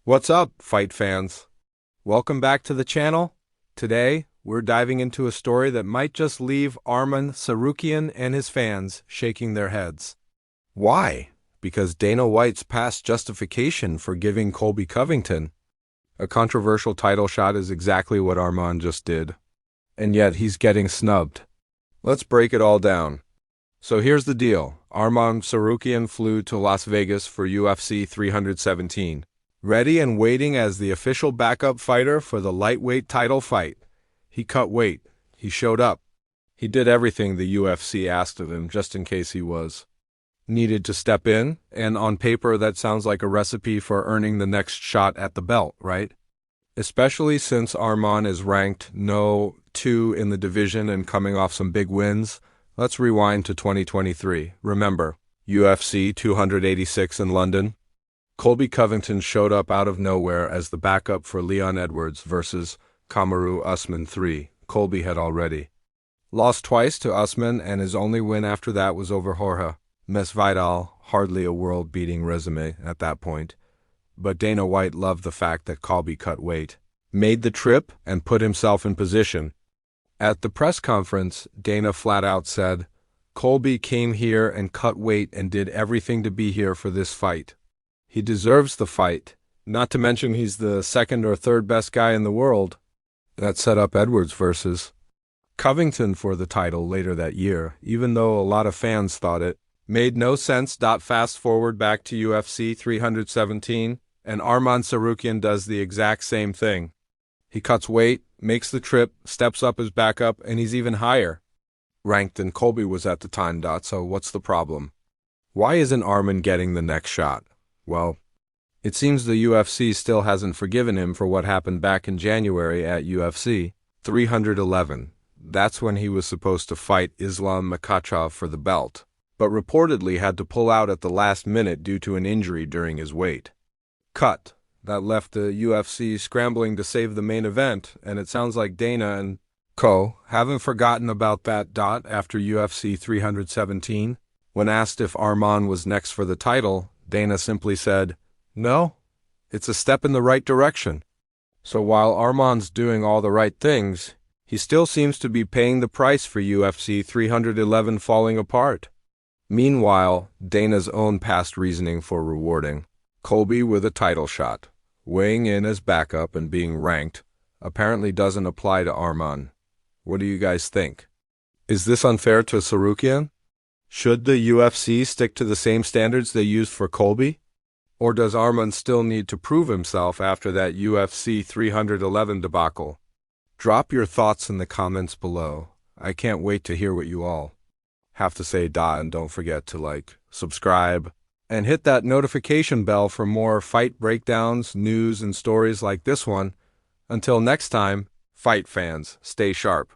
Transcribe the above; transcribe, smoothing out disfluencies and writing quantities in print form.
What's up, fight fans? Welcome back to the channel. Today, we're diving into a story that might just leave Arman Tsarukyan and his fans shaking their heads. Why? Because Dana White's past justification for giving Colby Covington a controversial title shot is exactly what Arman just did. And yet, he's getting snubbed. Let's break it all down. So here's the deal. Arman Tsarukyan flew to Las Vegas for UFC 317. Ready and waiting as the official backup fighter for the lightweight title fight. He cut weight. He showed up. He did everything the UFC asked of him just in case he was needed to step in, and on paper that sounds like a recipe for earning the next shot at the belt, right? Especially since Arman is ranked No. 2 in the division and coming off some big wins. Let's rewind to 2023. Remember, UFC 286 in London? Colby Covington showed up out of nowhere as the backup for Leon Edwards versus Kamaru Usman 3. Colby had already lost twice to Usman, and his only win after that was over Jorge Masvidal, hardly a world-beating resume at that point. But Dana White loved the fact that Colby cut weight, made the trip, and put himself in position. At the press conference, Dana flat out said, "Colby came here and cut weight and did everything to be here for this fight. He deserves the fight, not to mention he's the second or third best guy in the world." That set up Edwards versus Covington for the title later that year, even though a lot of fans thought it made no sense. Fast forward back to UFC 317, and Arman Tsarukyan does the exact same thing. He cuts weight, makes the trip, steps up as backup, and he's even higher ranked than Colby was at the time. So what's the problem? Why isn't Arman getting the next shot? Well, it seems the UFC still hasn't forgiven him for what happened back in January at UFC 311. That's when he was supposed to fight Islam Makhachev for the belt, but reportedly had to pull out at the last minute due to an injury during his weight cut. That left the UFC scrambling to save the main event, and it sounds like Dana and co. haven't forgotten about that. After UFC 317, when asked if Arman was next for the title, Dana simply said, "No, it's a step in the right direction." So while Arman's doing all the right things, he still seems to be paying the price for UFC 311 falling apart. Meanwhile, Dana's own past reasoning for rewarding Colby with a title shot, weighing in as backup and being ranked, apparently doesn't apply to Arman. What do you guys think? Is this unfair to Tsarukyan? Should the UFC stick to the same standards they used for Colby? Or does Arman still need to prove himself after that UFC 311 debacle? Drop your thoughts in the comments below. I can't wait to hear what you all have to say. And don't forget to like, subscribe, and hit that notification bell for more fight breakdowns, news, and stories like this one. Until next time, fight fans, stay sharp.